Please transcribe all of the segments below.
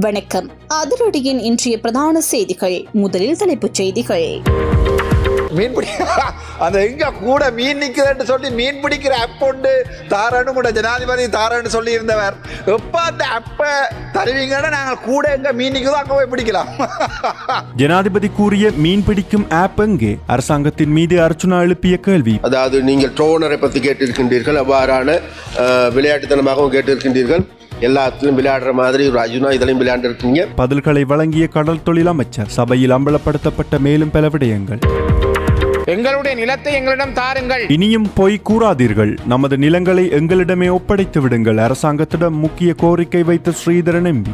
வணக்கம். அதிரடியின் இன்றைய பிரதான செய்திகள். முதலில் தலைப்புச் செய்திகள். மீன்பிடி அந்த எங்க கூட மீன் நிக்குதுன்னு சொல்லி மீன் பிடிக்கிற ஆப் ஒன்று தாரன்னு கூட ஜனாதிபதி தாரன்னு சொல்லி இருந்தவர். எப்ப அந்த ஆப்ப தருவீங்கன்னா நாங்கள் கூட எங்க மீன் நிக்குதோ அங்க போய் பிடிக்கலாம். ஜனாதிபதி கூறிய மீன் பிடிக்கும் ஆப் எங்கே? அரசாங்கத்தின் மீது அர்ச்சுனா எழுப்பிய கேள்வி. அதாவது நீங்கள் ட்ரோனரை பற்றி கேட்டிருக்கின்றீர்கள், அவ்வாறான விளையாட்டுத்தனமாகவும் கேட்டிருக்கின்றீர்கள். எல்லாத்திலும் விளையாடுற மாதிரி ஒரு அர்ஜுனா இதழையும் விளையாண்டு இருக்கீங்க. பதில்களை வழங்கிய கடல் தொழில் அமைச்சர். சபையில் அம்பலப்படுத்தப்பட்ட மேலும் பல விடயங்கள். எங்களுடைய நிலத்தை எங்களிடம் தாருங்கள். இனியும் பொய் கூறாதீர்கள். நமது நிலங்களை எங்களிடமே ஒப்படைத்து விடுங்கள். அரசாங்கத்திடம் முக்கிய கோரிக்கை வைத்த ஸ்ரீதரன் எம்பி.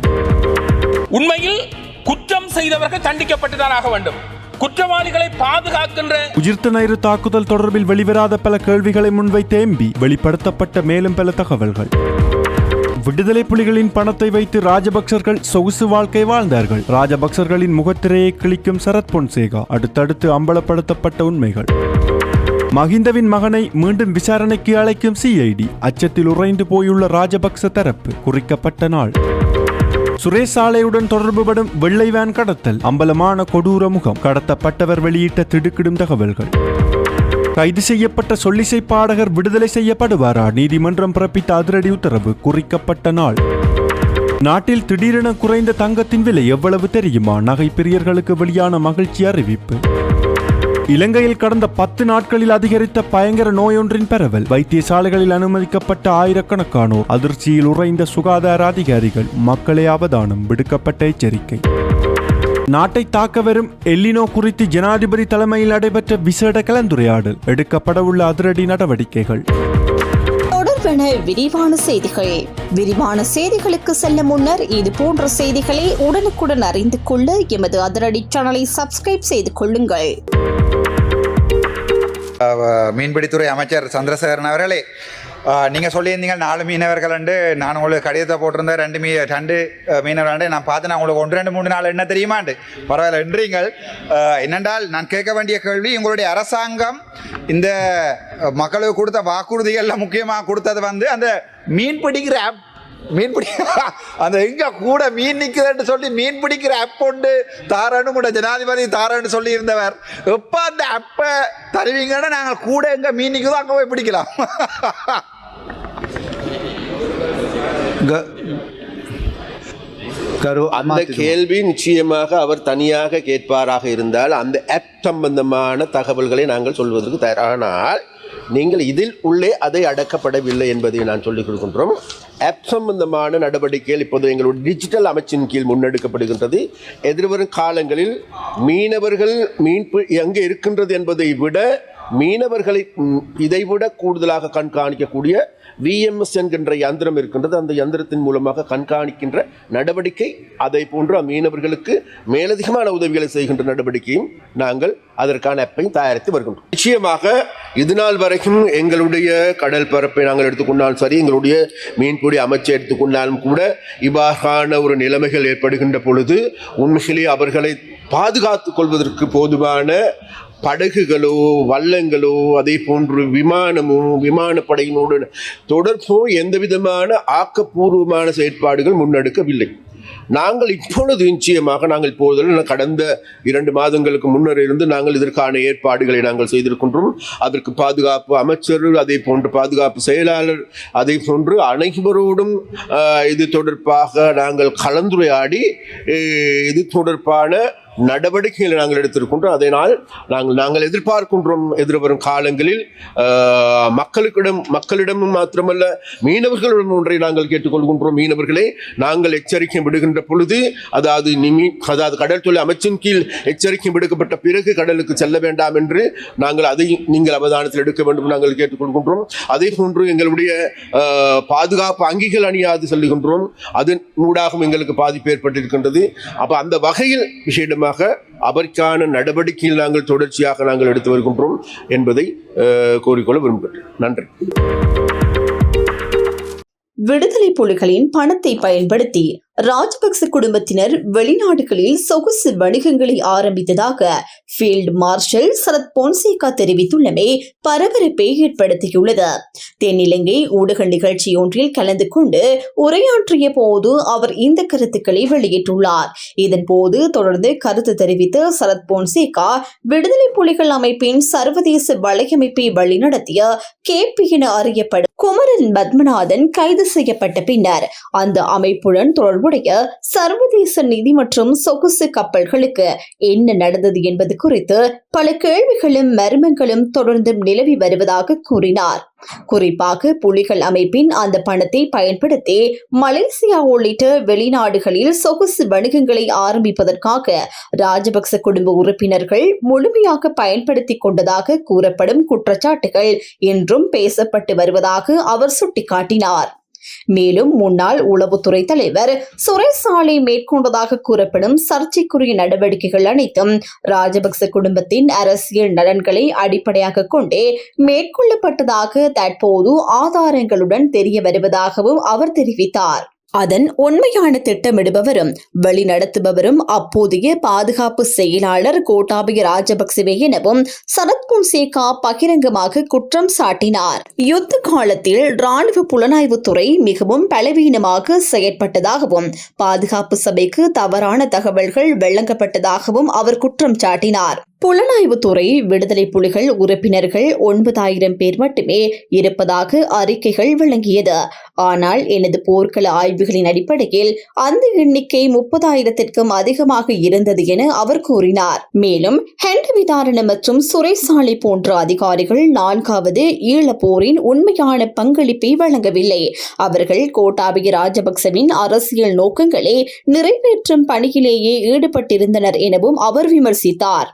உண்மையில் குற்றம் செய்தவர்கள் தண்டிக்கப்பட்டுதான் ஆக வேண்டும். குற்றவாளிகளை பாதுகாக்கின்ற உஜிர்த்த ஞாயிறு தாக்குதல் தொடர்பில் வெளிவராத பல கேள்விகளை முன்வைத்த எம்பி. வெளிப்படுத்தப்பட்ட மேலும் பல தகவல்கள். விடுதலை புலிகளின் பணத்தை வைத்து ராஜபக்சர்கள் சொகுசு வாழ்க்கை வாழ்ந்தார்கள். ராஜபக்சர்களின் முகத்திரையை கிழிக்கும் சரத் பொன்சேகா. அடுத்தடுத்து அம்பலப்படுத்தப்பட்ட உண்மைகள். மஹிந்தவின் மகனை மீண்டும் விசாரணைக்கு அழைக்கும் சிஐடி. அச்சத்தில் உறைந்து போயுள்ள ராஜபக்ச தரப்பு. குறிக்கப்பட்ட நாள். சுரேஷ் சாலையுடன் தொடர்புபடும் வெள்ளை வேன் கடத்தல். அம்பலமான கொடூர முகம். கடத்தப்பட்டவர் வெளியிட்ட திடுக்கிடும் தகவல்கள். கைது செய்யப்பட்ட சொல்லிசை பாடகர் விடுதலை செய்யப்படுவாரா? நீதிமன்றம் பிறப்பித்த அதிரடி உத்தரவு. குறிக்கப்பட்ட நாள். நாட்டில் திடீரென குறைந்த தங்கத்தின் விலை எவ்வளவு தெரியுமா? நகை பிரியர்களுக்கு வெளியான மகிழ்ச்சி அறிவிப்பு. இலங்கையில் கடந்த 10 நாட்களில் அதிகரித்த பயங்கர நோயொன்றின் பரவல். வைத்தியசாலைகளில் அனுமதிக்கப்பட்ட ஆயிரக்கணக்கானோர். அதிர்ச்சியில் உறைந்த சுகாதார அதிகாரிகள். மக்களே அவதானம். விடுக்கப்பட்ட எச்சரிக்கை. நாட்டை தாக்க வரும் எல்லினோ குறித்து ஜனாதிபதி தலைமையில் நடைபெற்ற விசேட கலந்துரையாடல். எடுக்கப்படவுள்ள அதிரடி நடவடிக்கைகள். தொடர்பென விரிவான செய்திகள். விரிவான செய்திகளுக்கு செல்ல முன்னர் இது போன்ற செய்திகளை உடனுக்குடன் அறிந்து கொள்ள எமது அதிரடி சேனலை சப்ஸ்கிரைப் செய்து கொள்ளுங்கள். மீன்பிடித்துறை அமைச்சர் சந்திரசேகரன் அவர்களே, நீங்கள் சொல்லியிருந்தீங்க 4 மீனவர்கள் உண்டு. நான் உங்களுக்கு கடிதத்தை போட்டிருந்தேன். 2 மீனவர்கள் நான் பார்த்து நான் உங்களுக்கு 1, 2, 3 நாள் என்ன தெரியுமாண்டு பரவாயில்ல என்றீங்கள். என்னென்றால் நான் கேட்க வேண்டிய கேள்வி, உங்களுடைய அரசாங்கம் இந்த மக்களுக்கு கொடுத்த வாக்குறுதிகளில் முக்கியமாக கொடுத்தது அந்த மீன் பிடிக்கிற ஆப். அந்த எங்க கூட மீன் நிக்குதுன்னு சொல்லி மீன் பிடிக்கிற ஆப் ஒன்று தாரன்னு கூட ஜனாதிபதி தாரன்னு சொல்லி இருந்தவர். எப்ப அந்த ஆப்ப தருவீங்கன்னா நாங்கள் கூட எங்க மீன் நிக்குதோ அங்க போய் பிடிக்கலாம். அந்த கேள்வி நிச்சயமாக அவர் தனியாக கேட்பாராக இருந்தால் அந்த ஆப் சம்பந்தமான தகவல்களை நாங்கள் சொல்வதற்கு தயாரானால், நீங்கள் இதில் உள்ளே அதை அடக்கப்படவில்லை என்பதை நான் சொல்லிக் கொடுக்கின்றோம். ஆப் சம்பந்தமான நடவடிக்கைகள் இப்போது எங்களுடைய டிஜிட்டல் அமைச்சின் கீழ் முன்னெடுக்கப்படுகின்றது. எதிர்வரும் காலங்களில் மீனவர்கள் எங்கே இருக்கின்றது என்பதை விட மீனவர்களை இதைவிட கூடுதலாக கண்காணிக்கக்கூடிய விஎம்எஸ் என்கின்ற யந்திரம் இருக்கின்றது. அந்த யந்திரத்தின் மூலமாக கண்காணிக்கின்ற நடவடிக்கை, அதை போன்ற மீனவர்களுக்கு மேலதிகமான உதவிகளை செய்கின்ற நடவடிக்கையும் நாங்கள் அதற்கான ஆப்பையும் தயாரித்து வருகின்றோம். நிச்சயமாக இதுநாள் வரைக்கும் எங்களுடைய கடல் பரப்பை நாங்கள் எடுத்துக்கொண்டாலும் சரி, எங்களுடைய மீன்பிடி அமைச்சை எடுத்துக்கொண்டாலும் கூட இவ்வாறான ஒரு நிலைமைகள் ஏற்படுகின்ற பொழுது உண்மையிலேயே அவர்களை பாதுகாத்துக் கொள்வதற்கு போதுமான படகுகளோ வள்ளங்களோ அதே போன்று விமானப்படையினோடு தொடர்போ எந்த விதமான ஆக்கப்பூர்வமான செயற்பாடுகள் முன்னெடுக்கவில்லை. நாங்கள் இப்பொழுது நிச்சயமாக கடந்த 2 மாதங்களுக்கு முன்னர் இருந்து நாங்கள் இதற்கான ஏற்பாடுகளை நாங்கள் செய்திருக்கின்றோம். அதற்கு பாதுகாப்பு அமைச்சர், அதே போன்று பாதுகாப்பு செயலாளர், அதே போன்று அனைவரோடும் இது தொடர்பாக நாங்கள் கலந்துரையாடி இது தொடர்பான நடவடிக்கைகளை நாங்கள் எடுத்திருக்கின்றோம். அதனால் நாங்கள் எதிர்பார்க்கின்றோம் எதிர்வரும் காலங்களில் மக்களிடமும் மாத்திரமல்ல மீனவர்களிடம் ஒன்றை நாங்கள் கேட்டுக்கொள்கின்றோம். மீனவர்களே, நாங்கள் எச்சரிக்கை விடுகின்ற பொழுது, அதாவது கடல் தொழில் அமைச்சின் கீழ் எச்சரிக்கை விடுக்கப்பட்ட பிறகு கடலுக்கு செல்ல வேண்டாம் என்று நாங்கள் அதை நீங்கள் அவதானத்தில் எடுக்க வேண்டும் நாங்கள் கேட்டுக்கொள்கின்றோம். அதே போன்று எங்களுடைய பாதுகாப்பு அங்கிகள் அணியாது செல்லுகின்றோம். அதன் ஊடாகவும் எங்களுக்கு பாதிப்பு ஏற்பட்டிருக்கின்றது. அப்போ அந்த வகையில் விஷயம் அவருக்கான நடவடிக்கையில் நாங்கள் தொடர்ச்சியாக நாங்கள் எடுத்து வருகின்றோம் என்பதை கோரிக்கொள்ள விரும்புகிறேன். நன்றி. விடுதலை புலிகளின் பணத்தை பயன்படுத்தி ராஜபக்ச குடும்பத்தினர் வெளிநாடுகளில் சொகுசு வணிகங்களை ஆரம்பித்ததாக ஃபீல்ட் மார்ஷல் சரத் பொன்சேகா தெரிவித்துள்ளமை பரபரப்பை ஏற்படுத்தியுள்ளது. தென்னிலங்கை ஊடக நிகழ்ச்சி ஒன்றில் கலந்து கொண்டு உரையாற்றிய போது அவர் இந்த கருத்துக்களை வெளியிட்டுள்ளார். இதன்போது தொடர்ந்து கருத்து தெரிவித்த சரத் பொன்சேகா, விடுதலை புலிகள் அமைப்பின் சர்வதேச வலையமைப்பை வழிநடத்திய கேபி என அறியப்படும் குமரன் பத்மநாதன் கைது செய்யப்பட்ட பின்னர் அந்த அமைப்புடன் தொடர்புடைய சர்வதேச நிதி மற்றும் சொகுசு கப்பல்களுக்கு என்ன நடந்தது என்பது குறித்து பல கேள்விகளும் மர்மங்களும் தொடர்ந்து நிலவி வருவதாக கூறினார். குறிப்பாக புலிகள் அமைப்பின் அந்த பணத்தை பயன்படுத்தி மலேசியா உள்ளிட்ட வெளிநாடுகளில் சொகுசு வணிகங்களை ஆரம்பிப்பதற்காக ராஜபக்ச குடும்ப உறுப்பினர்கள் முழுமையாக பயன்படுத்திக் கொண்டதாக கூறப்படும் குற்றச்சாட்டுகள் இன்றும் பேசப்பட்டு வருவதாக அவர் சுட்டிக்காட்டினார். மேலும் முன்னாள் உளவுத்துறை தலைவர் சுரேசாலை மேற்கொண்டதாக கூறப்படும் சர்ச்சைக்குரிய நடவடிக்கைகள் அனைத்தும் ராஜபக்ச குடும்பத்தின் அரசியல் நலன்களை அடிப்படையாக கொண்டே மேற்கொள்ளப்பட்டதாக தற்போது ஆதாரங்களுடன் தெரிய வருவதாகவும் அவர் தெரிவித்தார். அதன் உண்மையான திட்டமிடுபவரும் வழிநடத்துபவரும் அப்போதைய பாதுகாப்பு செயலாளர் கோட்டாபய ராஜபக்சவே எனவும் சரத் பொன்சேகா பகிரங்கமாக குற்றம் சாட்டினார். யுத்த காலத்தில் ராணுவ புலனாய்வுத்துறை மிகவும் பலவீனமாக செயற்பட்டதாகவும் பாதுகாப்பு சபைக்கு தவறான தகவல்கள் வழங்கப்பட்டதாகவும் அவர் குற்றம் சாட்டினார். புலனாய்வுத்துறை விடுதலை புலிகள் உறுப்பினர்கள் 9,000 பேர் மட்டுமே இருப்பதாக அறிக்கைகள் வழங்கியது. ஆனால் எனது போர்க்கள ஆய்வுகளின் அடிப்படையில் அந்த எண்ணிக்கை 30,000க்கும் அதிகமாக இருந்தது என அவர் கூறினார். மேலும் ஹெண்டவிதாரண மற்றும் சுரேசாலை போன்ற அதிகாரிகள் 4வது ஈழ போரின் உண்மையான பங்களிப்பை வழங்கவில்லை. அவர்கள் கோட்டாபய ராஜபக்சவின் அரசியல் நோக்கங்களை நிறைவேற்றும் பணியிலேயே ஈடுபட்டிருந்தனர் எனவும் அவர் விமர்சித்தார்.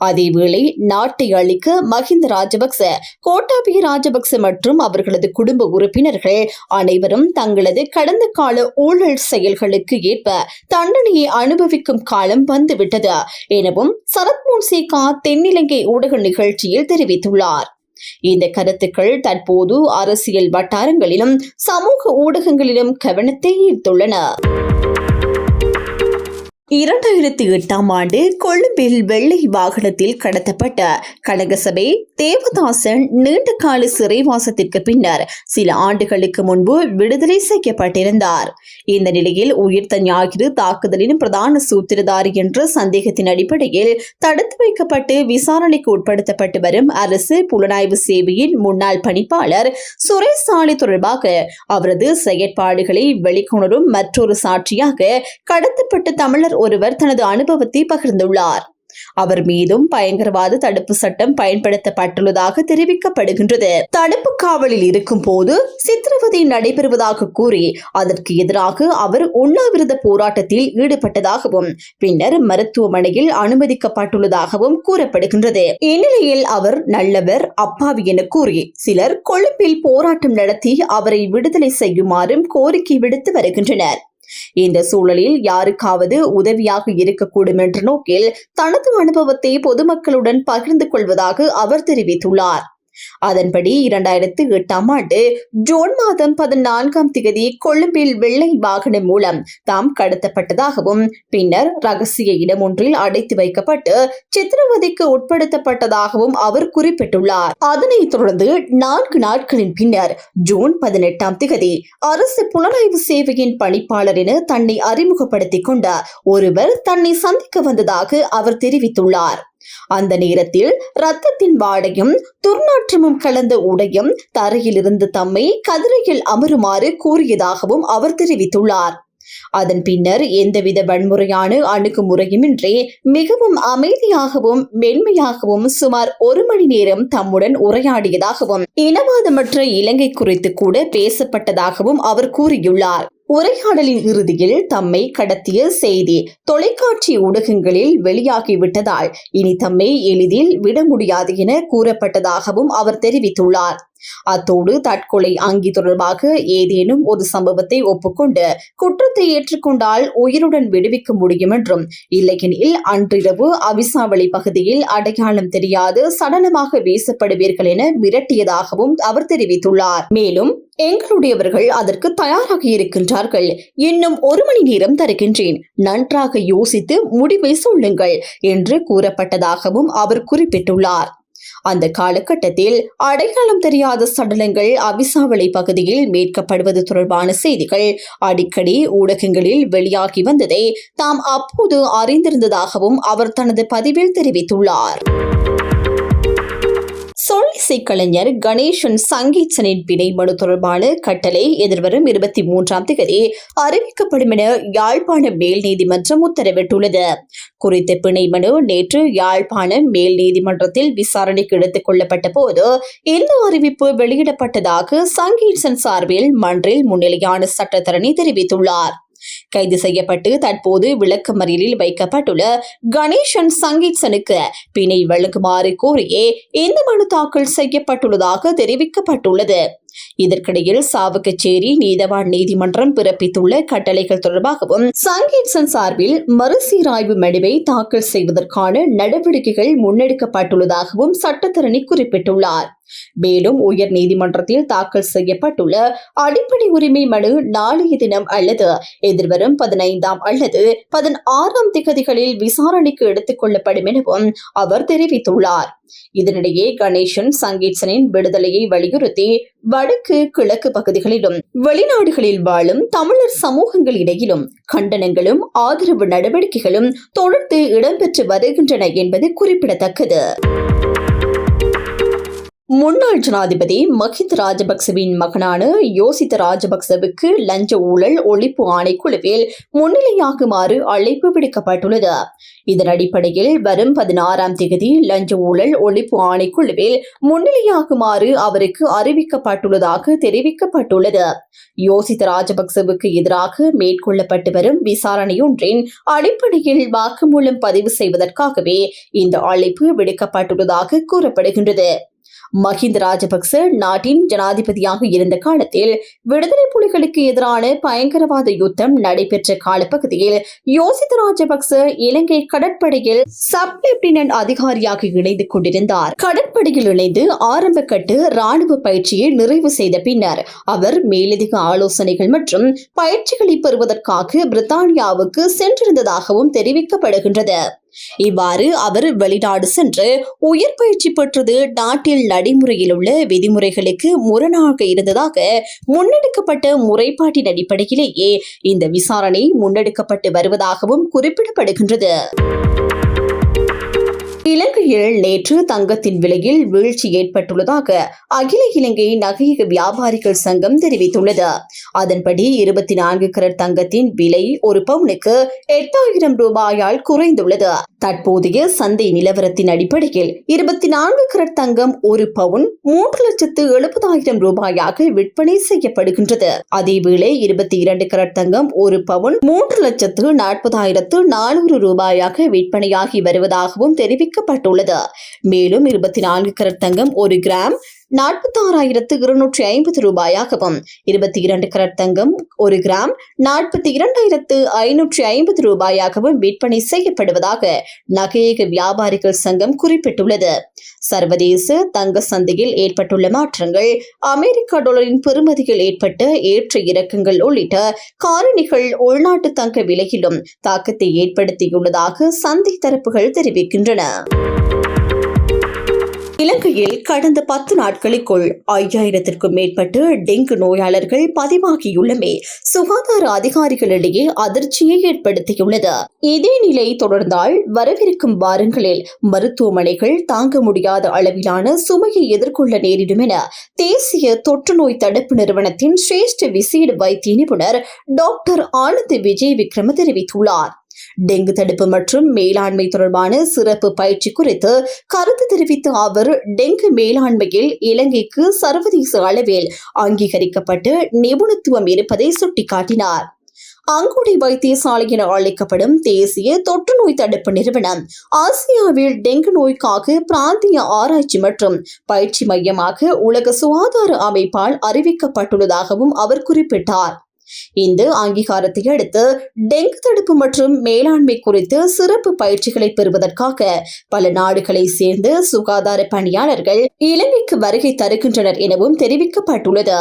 அதேவேளை நாட்டை அழிக்க மஹிந்த ராஜபக்ச, கோட்டாபய ராஜபக்ச மற்றும் அவர்களது குடும்ப உறுப்பினர்கள் அனைவரும் தங்களது கடந்த கால ஊழல் செயல்களுக்கு ஏற்ப தண்டனையை அனுபவிக்கும் காலம் வந்துவிட்டது எனவும் சரத் பொன்சேகா தென்னிலங்கை ஊடக நிகழ்ச்சியில் தெரிவித்துள்ளார். இந்த கருத்துக்கள் தற்போது அரசியல் வட்டாரங்களிலும் சமூக ஊடகங்களிலும் கவனத்தை ஈர்த்துள்ளன. 2008ஆம் ஆண்டு கொழும்பில் வெள்ளை வாகனத்தில் கடத்தப்பட்ட கனகசபை தேவதாசன் நீண்டகால சிறைவாசத்திற்கு பின்னர் சில ஆண்டுகளுக்கு முன்பு விடுதலை செய்யப்பட்டிருந்தார். இந்த நிலையில் உயிர்த்த ஞாயிறு தாக்குதலின் பிரதான சூத்திரதாரி என்ற சந்தேகத்தின் அடிப்படையில் தடுத்து வைக்கப்பட்டு விசாரணைக்கு உட்படுத்தப்பட்டு வரும் அரசு புலனாய்வு சேவையின் முன்னாள் பணிப்பாளர் சுரேசாலை தொடர்பாக அவரது செயற்பாடுகளை வெளிக்கொணரும் மற்றொரு சாட்சியாக கடத்தப்பட்ட தமிழர் ஒருவர் தனது அனுபவத்தை பகிர்ந்துள்ளார். அவர் மீதும் பயங்கரவாத தடுப்பு சட்டம் பயன்படுத்தப்பட்டுள்ளதாக தெரிவிக்கப்படுகின்றது. தடுப்பு காவலில் இருக்கும் போது சித்திரவதை நடைபெறுவதாக கூறி அதற்கு எதிராக அவர் உண்ணாவிரத போராட்டத்தில் ஈடுபட்டதாகவும் பின்னர் மருத்துவமனையில் அனுமதிக்கப்பட்டுள்ளதாகவும் கூறப்படுகின்றது. இந்நிலையில் அவர் நல்லவர், அப்பாவி என கூறி சிலர் கொழும்பில் போராட்டம் நடத்தி அவரை விடுதலை செய்யுமாறும் கோரிக்கை விடுத்து வருகின்றனர். இந்த சூழலில் யாருக்காவது உதவியாக இருக்கக்கூடும் என்ற நோக்கில் தனது அனுபவத்தை பொதுமக்களுடன் பகிர்ந்து கொள்வதாக அவர் தெரிவித்துள்ளார். அதன்படி 2008ஆம் ஆண்டு ஜூன் மாதம் 14ஆம் தேதி கொழும்பில் வெள்ளை வாகனம் மூலம் தாம் கடத்தப்பட்டதாகவும் பின்னர் ரகசிய இடம் ஒன்றில் அடைத்து வைக்கப்பட்டு சித்திரவதைக்கு உட்படுத்தப்பட்டதாகவும் அவர் குறிப்பிட்டுள்ளார். அதனைத் தொடர்ந்து 4 நாட்களின் பின்னர் ஜூன் 18ஆம் தேதி அரசு புலனாய்வு சேவையின் பணிப்பாளர் என தன்னை அறிமுகப்படுத்திக் கொண்ட ஒருவர் தன்னை சந்திக்க வந்ததாக அவர் தெரிவித்துள்ளார். அந்த நேரத்தில் இரத்தத்தின் வாடையும் துர்நாற்றமும் கலந்த உடையும் தரையில் இருந்து தம்மை கதிரையில் அமருமாறு கூறியதாகவும் அவர் தெரிவித்துள்ளார். அதன் பின்னர் எந்தவித வன்முறையான அணுகுமுறையுமின்றி மிகவும் அமைதியாகவும் மென்மையாகவும் சுமார் 1 மணி நேரம் தம்முடன் உரையாடியதாகவும் இனவாதமற்ற இலங்கை குறித்து கூட பேசப்பட்டதாகவும் அவர் கூறியுள்ளார். உரையாடலின் இறுதியில் தம்மை கடத்திய செய்தி தொலைக்காட்சி ஊடகங்களில் வெளியாகிவிட்டதால் இனி தம்மை எளிதில் விட முடியாது என கூறப்பட்டதாகவும் அவர் தெரிவித்துள்ளார். அத்தோடு தற்கொலை அங்கி தொடர்பாக ஏதேனும் ஒரு சம்பவத்தை ஒப்புக்கொண்டு குற்றத்தை ஏற்றுக்கொண்டால் உயிருடன் விடுவிக்க முடியும் என்றும், இல்லையெனில் அன்றிரவு அவிசாவளி பகுதியில் அடையாளம் தெரியாது சடலமாக வீசப்படுவீர்கள் என மிரட்டியதாகவும் அவர் தெரிவித்துள்ளார். மேலும் எங்களுடையவர்கள் அதற்கு தயாராக இருக்கின்றார்கள். இன்னும் 1 மணி நேரம் தருகின்றேன். நன்றாக யோசித்து முடிவை சொல்லுங்கள் என்று கூறப்பட்டதாகவும் அவர் குறிப்பிட்டுள்ளார். அந்த காலகட்டத்தில் அடையாளம் தெரியாத சடலங்கள் அவிசாவளி பகுதியில் மீட்கப்படுவது தொடர்பான செய்திகள் அடிக்கடி ஊடகங்களில் வெளியாகி வந்ததை தாம் அப்போது அறிந்திருந்ததாகவும் அவர் தனது பதிவில் தெரிவித்துள்ளார். சொல்லிசை கலைஞர் கணேசன் சங்கீத்சனின் பிணை மனு தொடர்பான கட்டளை எதிர்வரும் 23ஆம் தேதி அறிவிக்கப்படும் என யாழ்ப்பாண மேல் நீதிமன்றம் உத்தரவிட்டுள்ளது. குறித்த பிணை மனு நேற்று யாழ்ப்பாண மேல் நீதிமன்றத்தில் விசாரணைக்கு எடுத்துக் கொள்ளப்பட்ட போது இந்த அறிவிப்பு வெளியிடப்பட்டதாக சங்கீத்சன் சார்பில் மன்றில் முன்னிலையான சட்டத்தரணி தெரிவித்துள்ளார். கைது செய்யப்பட்டு தற்போது விளக்கமறியலில் வைக்கப்பட்டுள்ள கணேசன் சங்கீத்சனுக்கு பிணை வழங்குமாறு கோரியே இந்த மனு தாக்கல் செய்யப்பட்டுள்ளதாக தெரிவிக்கப்பட்டுள்ளது. இதற்கிடையில் சாவகச்சேரி நீதவான் நீதிமன்றம் பிறப்பித்துள்ள கட்டளைகள் தொடர்பாகவும் சங்கீத்சன் சார்பில் மறுசீராய்வு மனுவை தாக்கல் செய்வதற்கான நடவடிக்கைகள் முன்னெடுக்கப்பட்டுள்ளதாகவும் சட்டத்தரணி குறிப்பிட்டுள்ளார். மேலும் உயர் நீதிமன்றத்தில் தாக்கல் செய்யப்பட்டுள்ள அடிப்படை உரிமை மனு நாளைய தினம் அல்லது எதிர்வரும் 15ஆம் அல்லது 16ஆம் திகதிகளில் விசாரணைக்கு எடுத்துக் கொள்ளப்படும் எனவும் அவர் தெரிவித்துள்ளார். இதனிடையே கணேசன் சங்கீத்சனின் விடுதலையை வலியுறுத்தி வடக்கு கிழக்கு பகுதிகளிலும் வெளிநாடுகளில் வாழும் தமிழர் சமூகங்களிடையிலும் கண்டனங்களும் ஆதரவு நடவடிக்கைகளும் தொடர்ந்து இடம்பெற்று வருகின்றன என்பது குறிப்பிடத்தக்கது. முன்னாள் ஜனாதிபதி மஹிந்த ராஜபக்சவின் மகனான யோசித்த ராஜபக்சவுக்கு லஞ்ச ஊழல் ஒழிப்பு ஆணைக்குழுவில் முன்னிலையாகுமாறு அழைப்பு விடுக்கப்பட்டுள்ளது. இதன் அடிப்படையில் வரும் 16ஆம் தேதி லஞ்ச ஊழல் ஒழிப்பு ஆணைக்குழுவில் முன்னிலையாகுமாறு அவருக்கு அறிவிக்கப்பட்டுள்ளதாக தெரிவிக்கப்பட்டுள்ளது. யோசித்த ராஜபக்சவுக்கு எதிராக மேற்கொள்ளப்பட்டு வரும் விசாரணையொன்றின் அடிப்படையில் வாக்குமூலம் பதிவு செய்வதற்காகவே இந்த அழைப்பு விடுக்கப்பட்டுள்ளதாக கூறப்படுகின்றது. மஹிந்த ராஜபக்ச நாட்டின் ஜனாதிபதியாக இருந்த காலத்தில் விடுதலை புலிகளுக்கு எதிரான பயங்கரவாத யுத்தம் நடைபெற்ற காலப்பகுதியில் யோசித்த ராஜபக்ச இலங்கை கடற்படையில் சப் லெப்டினன்ட் அதிகாரியாக இணைந்து கொண்டிருந்தார். கடற்படையில் இணைந்து ஆரம்ப கட்டு ராணுவ பயிற்சியை நிறைவு செய்த பின்னர் அவர் மேலதிக ஆலோசனைகள் மற்றும் பயிற்சிகளை பெறுவதற்காக பிரித்தானியாவுக்கு சென்றிருந்ததாகவும் தெரிவிக்கப்படுகின்றது. இவ்வாறு அவர் வெளிநாடு சென்று உயர் பயிற்சி பெற்றது நாட்டில் நடைமுறையில் உள்ள விதிமுறைகளுக்கு முரணாக இருந்ததாக முன்னெடுக்கப்பட்ட முறைப்பாட்டின் அடிப்படையிலேயே இந்த விசாரணை முன்னெடுக்கப்பட்டு வருவதாகவும் குறிப்பிடப்படுகின்றது. இலங்கையில் நேற்று தங்கத்தின் விலையில் வீழ்ச்சி ஏற்பட்டுள்ளதாக அகில இலங்கை நகையக வியாபாரிகள் சங்கம் தெரிவித்துள்ளது. அதன்படி 24 கரட் தங்கத்தின் விலை ஒரு பவுனுக்கு 8000 ரூபாயால் குறைந்துள்ளது. தற்போதைய சந்தை நிலவரத்தின் அடிப்படையில் 24 கரட் தங்கம் ஒரு பவுன் 3,70,000 ரூபாயாக விற்பனை செய்யப்படுகின்றது. அதேவேளை 22 கரட் தங்கம் ஒரு பவுன் 3,40,400 ரூபாயாக விற்பனையாகி வருவதாகவும் தெரிவிக்கப்பட்டுள்ளது. மேலும் 24 கரட் தங்கம் ஒரு கிராம் 46,250 ரூபாயாகவும் 22 கரட் தங்கம் ஒரு கிராம் 42,550 ரூபாயாகவும் விற்பனை செய்யப்படுவதாக நகையக வியாபாரிகள் சங்கம் குறிப்பிட்டுள்ளது. சர்வதேச தங்க சந்தையில் ஏற்பட்டுள்ள மாற்றங்கள், அமெரிக்க டாலரின் பெறுமதியில் ஏற்பட்ட ஏற்ற இறக்கங்கள் உள்ளிட்ட காரணிகள் உள்நாட்டு தங்க விலையிலும் தாக்கத்தை ஏற்படுத்தியுள்ளதாக சந்தை தரப்புகள் தெரிவிக்கின்றன. இலங்கையில் கடந்த 10 நாட்களுக்குள் 5000த்திற்கும் மேற்பட்ட டெங்கு நோயாளர்கள் பதிவாகியுள்ளமை சுகாதார அதிகாரிகளிடையே அதிர்ச்சியை ஏற்படுத்தியுள்ளது. இதே நிலை தொடர்ந்தால் வரவிருக்கும் வாரங்களில் மருத்துவமனைகள் தாங்க முடியாத அளவிலான சுமையை எதிர்கொள்ள நேரிடும் என தேசிய தொற்று நோய் தடுப்பு நிறுவனத்தின் சிரேஷ்ட விசேட வைத்திய நிபுணர் டாக்டர் ஆனந்த் விஜய் விக்ரம தெரிவித்துள்ளார். டெங்கு தடுப்பு மற்றும் மேலாண்மை தொடர்பான சிறப்பு பயிற்சி குறித்து கருத்து தெரிவித்த அவர், டெங்கு மேலாண்மையில் இலங்கைக்கு சர்வதேச அளவில் அங்கீகரிக்கப்பட்ட நிபுணத்துவம் இருப்பதை சுட்டிக்காட்டினார். அங்குடி வைத்தியசாலையின் அழைக்கப்படும் தேசிய தொற்று நோய் தடுப்பு நிறுவனம் ஆசியாவில் டெங்கு நோய்க்காக பிராந்திய ஆராய்ச்சி மற்றும் பயிற்சி மையமாக உலக சுகாதார அமைப்பால் அறிவிக்கப்பட்டுள்ளதாகவும் அவர் குறிப்பிட்டார். இந்த அங்கீகாரத்தை அடுத்து டெங்கு தடுப்பு மற்றும் மேலாண்மை குறித்து சிறப்பு பயிற்சிகளை பெறுவதற்காக பல நாடுகளை சேர்ந்த சுகாதார பணியாளர்கள் இலங்கைக்கு வருகை தருகின்றனர் எனவும் தெரிவிக்கப்பட்டுள்ளது.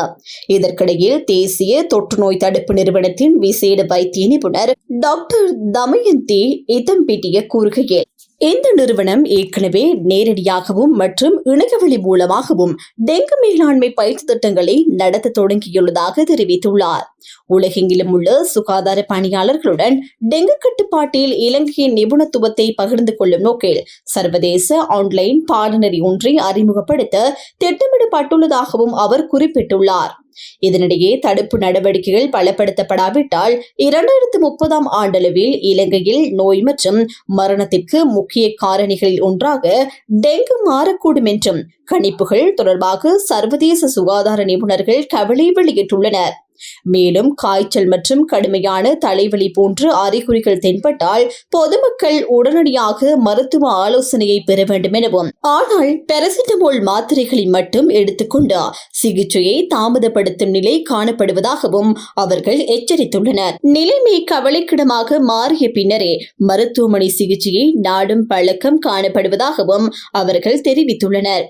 இதற்கிடையில் தேசிய தொற்று நோய் தடுப்பு நிறுவனத்தின் விசேட வைத்திய நிபுணர் டாக்டர் தமயந்தி இதம்பிட்டிய கூறுகையில், இந்த நிறுவனம் ஏற்கனவே நேரடியாகவும் மற்றும் இணையவழி மூலமாகவும் டெங்கு மேலாண்மை பயிற்சி திட்டங்களை நடத்த தொடங்கியுள்ளதாக தெரிவித்துள்ளார். உலகெங்கிலும் உள்ள சுகாதார பணியாளர்களுடன் டெங்கு கட்டுப்பாட்டில் இலங்கையின் நிபுணத்துவத்தை பகிர்ந்து கொள்ளும் நோக்கில் சர்வதேச ஆன்லைன் பாடநெறி ஒன்றை அறிமுகப்படுத்த திட்டமிடப்பட்டுள்ளதாகவும் அவர் குறிப்பிட்டுள்ளார். இதனிடையே தடுப்பு நடவடிக்கைகள் பலப்படுத்தப்படாவிட்டால் 2030 ஆண்டளவில் இலங்கையில் நோய் மற்றும் மரணத்திற்கு முக்கிய காரணிகளில் ஒன்றாக டெங்கு மாறக்கூடும் என்றும் கணிப்புகள் தொடர்பாக சர்வதேச சுகாதார நிபுணர்கள் கவலை வெளியிட்டுள்ளனர். மேலும் காய்ச்சல் மற்றும் கடுமையான தலைவலி போன்ற அறிகுறிகள் தென்பட்டால் பொதுமக்கள் உடனடியாக மருத்துவ ஆலோசனையை பெற வேண்டும் எனவும், ஆனால் பாராசிட்டமால் மாத்திரைகளை மட்டும் எடுத்துக்கொண்டு சிகிச்சையை தாமதப்படுத்தும் நிலை காணப்படுவதாகவும் அவர்கள் எச்சரித்துள்ளனர். நிலைமை கவலைக்கிடமாக மாறிய பின்னரே மருத்துவமனை சிகிச்சையை நாடும் பழக்கம் காணப்படுவதாகவும் அவர்கள் தெரிவித்துள்ளனர்.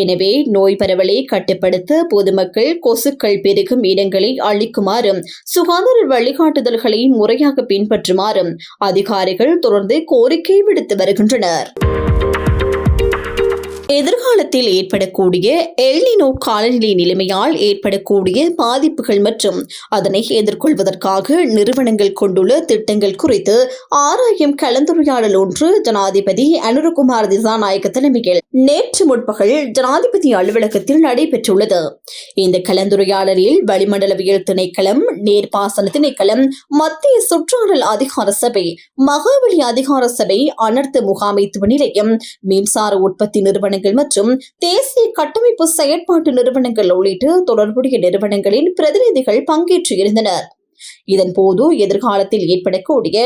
எனவே நோய் பரவலை கட்டுப்படுத்த பொதுமக்கள் கொசுக்கள் பெருகும் இடங்களை அளிக்குமாறும் சுகாதார வழிகாட்டுதல்களை முறையாக பின்பற்றுமாறும் அதிகாரிகள் தொடர்ந்து கோரிக்கை விடுத்து வருகின்றனர். எதிர்காலத்தில் ஏற்படக்கூடிய எல்னினோ காலநிலை நிலைமையால் ஏற்படக்கூடிய பாதிப்புகள் மற்றும் அதனை எதிர்கொள்வதற்காக நிறுவனங்கள் கொண்டுள்ள திட்டங்கள் குறித்து ஆராயும் கலந்துரையாடல் ஒன்று ஜனாதிபதி அனுரகுமார் திசாநாயக்க தலைமையில் நேற்று முற்பகல் ஜனாதிபதி அலுவலகத்தில் நடைபெற்றுள்ளது. இந்த கலந்துரையாடலில் வளிமண்டலவியல் திணைக்களம், நீர்ப்பாசன திணைக்களம், மத்திய சுற்றாடல் அதிகார சபை, மகாவலி அதிகார சபை, அனர்த்த முகாமைத்துவ நிலையம், மின்சார உற்பத்தி நிறுவனங்கள் மற்றும் தேசிய கட்டமைப்பு செயற்பாட்டு நிறுவனங்கள் உள்ளிட்ட தொடர்புடைய நிறுவனங்களின் பிரதிநிதிகள் பங்கேற்றிருந்தனர். இதன்போது எதிர்காலத்தில் ஏற்படக்கூடிய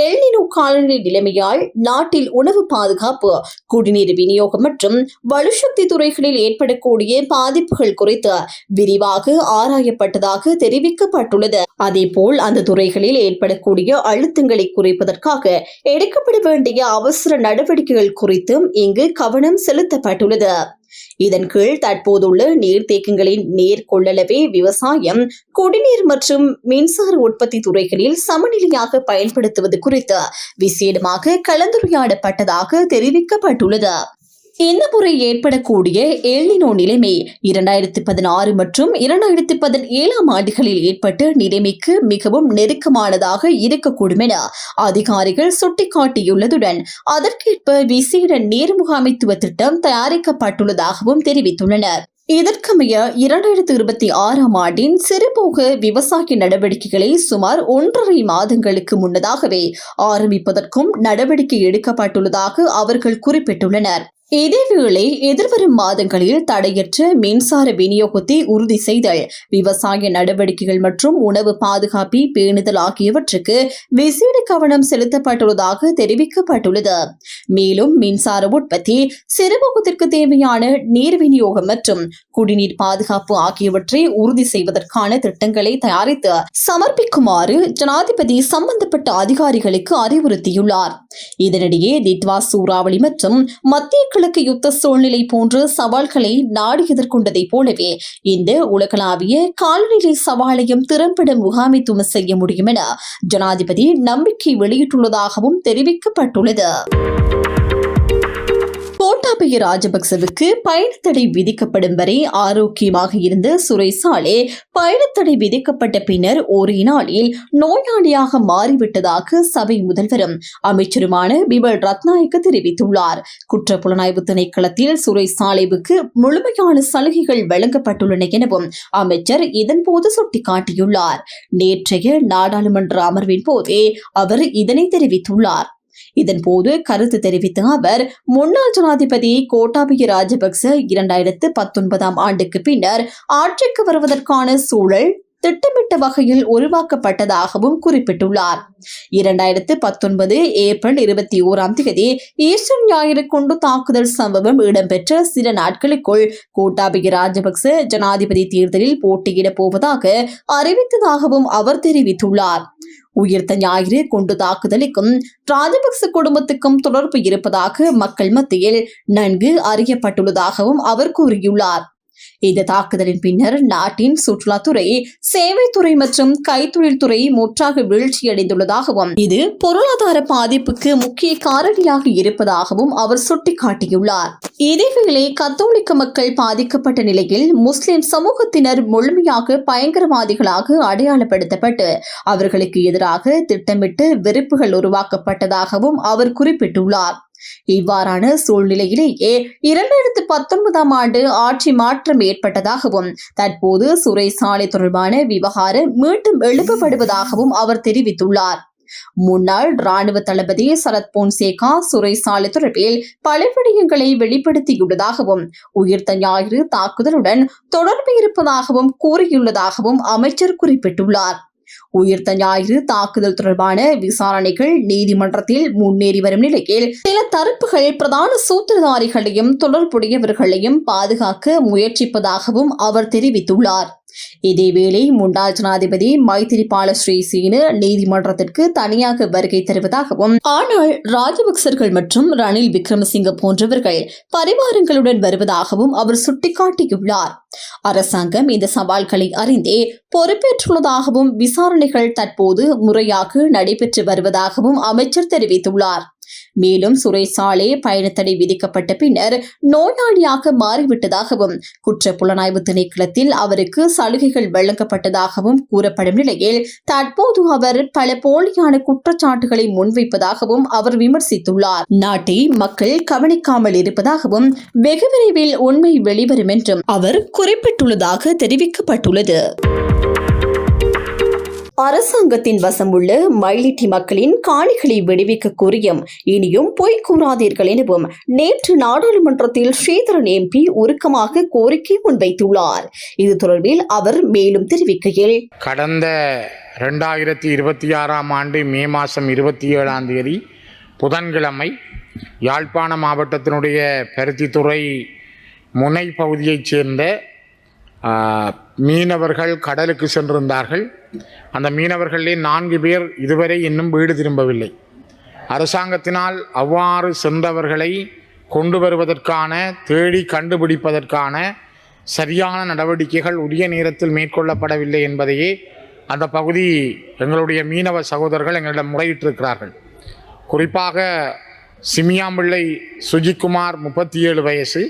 எல்னினோ காலநிலை நிலைமையால் நாட்டில் உணவு பாதுகாப்பு, குடிநீர் விநியோகம் மற்றும் வலுசக்தி துறைகளில் ஏற்படக்கூடிய பாதிப்புகள் குறித்து விரிவாக ஆராயப்பட்டதாக தெரிவிக்கப்பட்டுள்ளது. அதேபோல் அந்த துறைகளில் ஏற்படக்கூடிய அழுத்தங்களை குறைப்பதற்காக எடுக்கப்பட வேண்டிய அவசர நடவடிக்கைகள் குறித்தும் இங்கு கவனம் செலுத்தப்பட்டுள்ளது. இதன் கீழ் தற்போதுள்ள நீர்த்தேக்கங்களின் நீர் கொள்ளளவை விவசாயம், குடிநீர் மற்றும் மின்சார உற்பத்தி துறைகளில் சமநிலையாக பயன்படுத்துவது குறித்து விசேடமாக கலந்துரையாடப்பட்டதாக தெரிவிக்கப்பட்டுள்ளது. இந்த முறை ஏற்படக்கூடிய எல்னினோ நிலைமை 2016 மற்றும் 2017 ஆண்டுகளில் ஏற்பட்ட நிலைமைக்கு மிகவும் நெருக்கமானதாக இருக்கக்கூடும் என அதிகாரிகள் சுட்டிக்காட்டியுள்ளதுடன் அதற்கேற்ப விசேட நீர் முகாமைத்துவ திட்டம் தயாரிக்கப்பட்டுள்ளதாகவும் தெரிவித்துள்ளனர். இதற்கமைய 2026 ஆண்டின் சிறுபோக விவசாய நடவடிக்கைகளை சுமார் 1.5 மாதங்களுக்கு முன்னதாகவே ஆரம்பிப்பதற்கும் நடவடிக்கை எடுக்கப்பட்டுள்ளதாக அவர்கள் குறிப்பிட்டுள்ளனர். இதேவேளை எதிர்வரும் மாதங்களில் தடையற்ற மின்சார விநியோகத்தை உறுதி செய்தல், விவசாய நடவடிக்கைகள் மற்றும் உணவு பாதுகாப்பை பேணுதல் ஆகியவற்றுக்கு விசேட கவனம் செலுத்தப்பட்டுள்ளதாக தெரிவிக்கப்பட்டுள்ளது. மேலும் மின்சார உற்பத்தி, சிறுபோகத்திற்கு தேவையான நீர் விநியோகம் மற்றும் குடிநீர் பாதுகாப்பு ஆகியவற்றை உறுதி செய்வதற்கான திட்டங்களை தயாரித்து சமர்ப்பிக்குமாறு ஜனாதிபதி சம்பந்தப்பட்ட அதிகாரிகளுக்கு அறிவுறுத்தியுள்ளார். இதனிடையே தித்வா சூறாவளி மற்றும் மத்திய கிழக்கு யுத்த சூழ்நிலை போன்ற சவால்களை நாடு எதிர்கொண்டதை போலவே இந்த உலகளாவிய காலநிலை சவாலையும் திறம்பட முகாமைத்துவம் செய்ய முடியும் என ஜனாதிபதி நம்பிக்கை வெளியிட்டுள்ளதாகவும் தெரிவிக்கப்பட்டுள்ளது. கோட்டாபய ராஜபக்சவுக்கு பயணத்தடை விதிக்கப்படும் வரை ஆரோக்கியமாக இருந்த சுரேசாலே பயணத்தடை விதிக்கப்பட்ட பின்னர் ஒரே நாளில் நோயாளியாக மாறிவிட்டதாக சபை முதல்வரும் அமைச்சருமான பிமல் ரத்நாயக்க தெரிவித்துள்ளார். குற்றப்புலனாய்வு திணைக்களத்தில் சுரேசாலேவுக்கு முழுமையான சலுகைகள் வழங்கப்பட்டுள்ளன எனவும் அமைச்சர் இதன்போது சுட்டிக்காட்டியுள்ளார். நேற்றைய நாடாளுமன்ற அமர்வின் போதே அவர் இதனை தெரிவித்துள்ளார். இதன்போது கருத்து தெரிவித்த அவர், முன்னாள் ஜனாதிபதி கோட்டாபய ராஜபக்ச 2019 ஆண்டுக்கு பின்னர் ஆட்சிக்கு வருவதற்கான சூழல் திட்டமிட்ட வகையில் உருவாக்கப்பட்டதாகவும் குறிப்பிட்டுள்ளார். 2019 ஏப்ரல் 21 ஈஸ்டர் ஞாயிறு குண்டு தாக்குதல் சம்பவம் இடம்பெற்ற சில நாட்களுக்குள் கோட்டாபய ராஜபக்ச ஜனாதிபதி தேர்தலில் போட்டியிடப் போவதாக அறிவித்ததாகவும் அவர் தெரிவித்துள்ளார். உயிர்த்த ஞாயிறு குண்டு தாக்குதலுக்கும் ராஜபக்ச குடும்பத்துக்கும் தொடர்பு இருப்பதாக மக்கள் மத்தியில் நன்கு அறியப்பட்டுள்ளதாகவும் அவர் கூறியுள்ளார். இந்த தாக்குதலின் பின்னர் நாட்டின் சுற்றுலாத்துறை, சேவைத்துறை மற்றும் கைத்தொழில் துறை முற்றாக வீழ்ச்சியடைந்துள்ளதாகவும் இது பொருளாதார பாதிப்புக்கு முக்கிய காரணியாக இருப்பதாகவும் அவர் சுட்டிக்காட்டியுள்ளார். இதேவேளை கத்தோலிக்க மக்கள் பாதிக்கப்பட்ட நிலையில் முஸ்லிம் சமூகத்தினர் முழுமையாக பயங்கரவாதிகளாக அடையாளப்படுத்தப்பட்டு அவர்களுக்கு எதிராக திட்டமிட்டு வெறுப்புகள் உருவாக்கப்பட்டதாகவும் அவர் குறிப்பிட்டுள்ளார். இவ்வாறான சூழ்நிலையிலேயே 2019 ஆண்டு ஆட்சி மாற்றம் ஏற்பட்டதாகவும் தற்போது சிறைச்சாலை தொடர்பான விவகாரம் மீண்டும் எழுப்பப்படுவதாகவும் அவர் தெரிவித்துள்ளார். முன்னாள் ராணுவ தளபதி சரத் பொன்சேகா சிறைச்சாலை தொடர்பில் பல விடயங்களை வெளிப்படுத்தியுள்ளதாகவும் உயிர்த்த ஞாயிறு தாக்குதலுடன் தொடர்பு இருப்பதாகவும் கூறியுள்ளதாகவும் அமைச்சர் குறிப்பிட்டுள்ளார். உயிர்த்த ஞாயிறு தாக்குதல் தொடர்பான விசாரணைகள் நீதிமன்றத்தில் முன்னேறி வரும் நிலையில் சில தரப்புகள் பிரதான சூத்திரதாரிகளையும் தொடர்புடையவர்களையும் பாதுகாக்க முயற்சிப்பதாகவும் அவர் தெரிவித்துள்ளார். இதேவேளை முன்னாள் ஜனாதிபதி மைத்திரிபால ஸ்ரீசேன நீதிமன்றத்திற்கு தனியாக வருகை தருவதாகவும் ஆனால் ராஜபக்சர்கள் மற்றும் ரணில் விக்ரமசிங்க போன்றவர்கள் பரிவாரங்களுடன் வருவதாகவும் அவர் சுட்டிக்காட்டியுள்ளார். அரசாங்கம் இந்த சவால்களை அறிந்தே பொறுப்பேற்றுள்ளதாகவும் விசாரணைகள் தற்போது முறையாக நடைபெற்று வருவதாகவும் அமைச்சர் தெரிவித்துள்ளார். மேலும் சிறைச்சாலை பயணத்தடை விதிக்கப்பட்ட பின்னர் நோயாளியாக மாறிவிட்டதாகவும் குற்ற புலனாய்வு திணைக்களத்தில் அவருக்கு சலுகைகள் வழங்கப்பட்டதாகவும் கூறப்படும் நிலையில் தற்போது அவர் பல போலியான குற்றச்சாட்டுகளை முன்வைப்பதாகவும் அவர் விமர்சித்துள்ளார். நாட்டை மக்கள் கவனிக்காமல் இருப்பதாகவும் வெகு விரைவில் உண்மை வெளிவரும் என்றும் அவர் குறிப்பிட்டுள்ளதாக தெரிவிக்கப்பட்டுள்ளது. அரசாங்கத்தின் வசம் உள்ள மயிலிட்டி மக்களின் காணிகளை விடுவிக்க கோரியும் இனியும் பொய் கூறாதீர்கள் எனவும் நேற்று நாடாளுமன்றத்தில் ஸ்ரீதரன் எம்பி உருக்கமாக கோரிக்கை முன்வைத்துள்ளார். இது தொடர்பில் அவர் மேலும் தெரிவிக்கையில், கடந்த 2026 ஆண்டு மே மாதம் 27 புதன்கிழமை யாழ்ப்பாண மாவட்டத்தினுடைய பருத்தித்துறை முனை பகுதியைச் சேர்ந்த மீனவர்கள் கடலுக்கு சென்றிருந்தார்கள். அந்த மீனவர்களிலே 4 பேர் இதுவரை இன்னும் வீடு திரும்பவில்லை. அரசாங்கத்தினால் அவ்வாறு சென்றவர்களை கொண்டு வருவதற்கான, தேடி கண்டுபிடிப்பதற்கான சரியான நடவடிக்கைகள் உரிய நேரத்தில் மேற்கொள்ளப்படவில்லை என்பதையே அந்த பகுதி எங்களுடைய மீனவ சகோதரர்கள் எங்களிடம் முறையிட்டிருக்கிறார்கள். குறிப்பாக சிமியாம்பிள்ளை சுஜிக்குமார் 37 வயசு,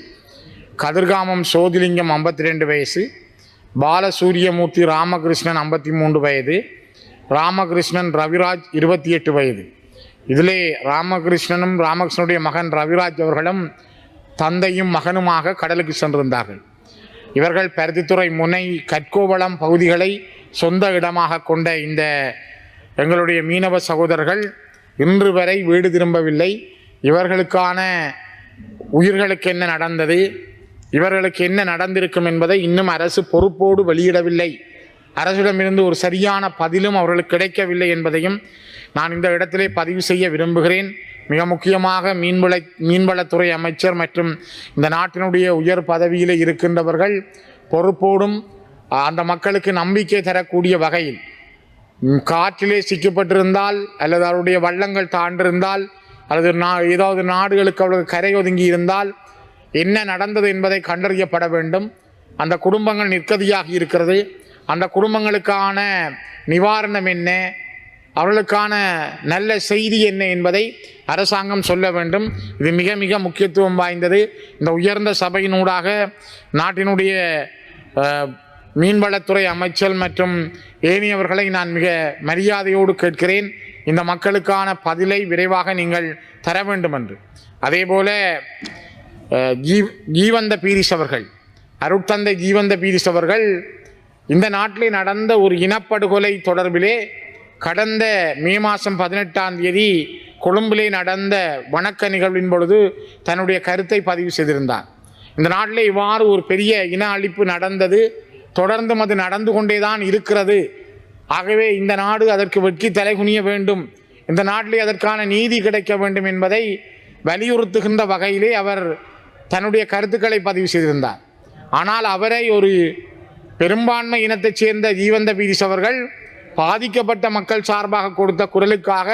கதிர்காமம் சோதிலிங்கம் 52 வயசு, பாலசூரியமூர்த்தி ராமகிருஷ்ணன் 53 வயது, ராமகிருஷ்ணன் ரவிராஜ் 28 வயது. இதிலே ராமகிருஷ்ணனும் ராமகிருஷ்ணனுடைய மகன் ரவிராஜ் அவர்களும் தந்தையும் மகனுமாக கடலுக்கு சென்றிருந்தார்கள். இவர்கள் பருத்தித்துறை முனை கற்கோவளம் பகுதிகளை சொந்த இடமாக கொண்ட இந்த எங்களுடைய மீனவ சகோதரர்கள் இன்று வரை வீடு திரும்பவில்லை. இவர்களுக்கான உயிர்களுக்கு என்ன நடந்தது, இவர்களுக்கு என்ன நடந்திருக்கும் என்பதை இன்னும் அரசு பொறுப்போடு வெளியிடவில்லை. அரசிடமிருந்து ஒரு சரியான பதிலும் அவர்களுக்கு கிடைக்கவில்லை என்பதையும் நான் இந்த இடத்திலே பதிவு செய்ய விரும்புகிறேன். மிக முக்கியமாக மீன்வளத்துறை அமைச்சர் மற்றும் இந்த நாட்டினுடைய உயர் பதவியில் இருக்கின்றவர்கள் பொறுப்போடும் அந்த மக்களுக்கு நம்பிக்கை தரக்கூடிய வகையில் காற்றிலே சிக்கப்பட்டிருந்தால் அல்லது அவருடைய வள்ளங்கள் தாண்டிருந்தால் அல்லது ஏதாவது நாடுகளுக்கு அவர்களுக்கு கரை ஒதுங்கி இருந்தால் என்ன நடந்தது என்பதை கண்டறியப்பட வேண்டும். அந்த குடும்பங்கள் நிற்கதியாகி இருக்கிறது. அந்த குடும்பங்களுக்கான நிவாரணம் என்ன, அவர்களுக்கான நல்ல செய்தி என்ன என்பதை அரசாங்கம் சொல்ல வேண்டும். இது மிக மிக முக்கியத்துவம் வாய்ந்தது. இந்த உயர்ந்த சபையினூடாக நாட்டினுடைய மீன்வளத்துறை அமைச்சர் மற்றும் ஏனையவர்களை நான் மிக மரியாதையோடு கேட்கிறேன், இந்த மக்களுக்கான பதிலை விரைவாக நீங்கள் தர வேண்டும் என்று. அதேபோல ஜீவந்த பீரிஸ் அவர்கள், அருட்தந்தை ஜீவந்த பீரிஸ் அவர்கள் இந்த நாட்டிலே நடந்த ஒரு இனப்படுகொலை தொடர்பிலே கடந்த மே மாதம் 18 கொழும்பிலே நடந்த வணக்க நிகழ்வின் பொழுது தன்னுடைய கருத்தை பதிவு செய்திருந்தார். இந்த நாட்டிலே இவ்வாறு ஒரு பெரிய இன அழிப்பு நடந்தது, தொடர்ந்தும் அது நடந்து கொண்டேதான் இருக்கிறது. ஆகவே இந்த நாடு அதற்கு வெட்கி தலைகுனிய வேண்டும், இந்த நாட்டிலே அதற்கான நீதி கிடைக்க வேண்டும் என்பதை வலியுறுத்துகின்ற வகையிலே அவர் தன்னுடைய கருத்துக்களை பதிவு செய்திருந்தார். ஆனால் அவரை ஒரு பெரும்பான்மை இனத்தைச் சேர்ந்த ஜீவந்த பீரிஸ் அவர்கள் பாதிக்கப்பட்ட மக்கள் சார்பாக கொடுத்த குரலுக்காக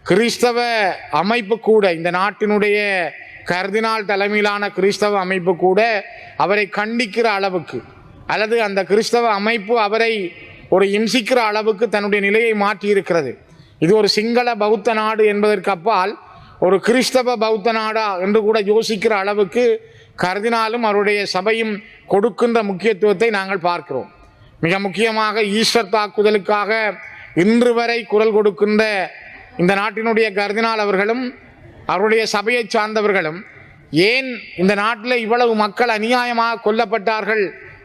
கிறிஸ்தவ அமைப்பு கூட, இந்த நாட்டினுடைய கர்தினால் தலைமையிலான கிறிஸ்தவ அமைப்பு கூட அவரை கண்டிக்கிற அளவுக்கு, அல்லது அந்த கிறிஸ்தவ அமைப்பு அவரை ஒரு இம்சிக்கிற அளவுக்கு தன்னுடைய நிலையை மாற்றியிருக்கிறது. இது ஒரு சிங்கள பௌத்த நாடு என்பதற்கு அப்பால் ஒரு கிறிஸ்தவ பௌத்த நாடா என்று கூட யோசிக்கிற அளவுக்கு கர்தினாலும் அவருடைய சபையும் கொடுக்கின்ற முக்கியத்துவத்தை நாங்கள் பார்க்கிறோம். மிக முக்கியமாக ஈஸ்டர் தாக்குதலுக்காக இன்று வரை குரல் கொடுக்கின்ற இந்த நாட்டினுடைய கர்தினால் அவர்களும் அவருடைய சபையை சார்ந்தவர்களும் ஏன் இந்த நாட்டில் இவ்வளவு மக்கள் அநியாயமாக கொல்லப்பட்டார்கள்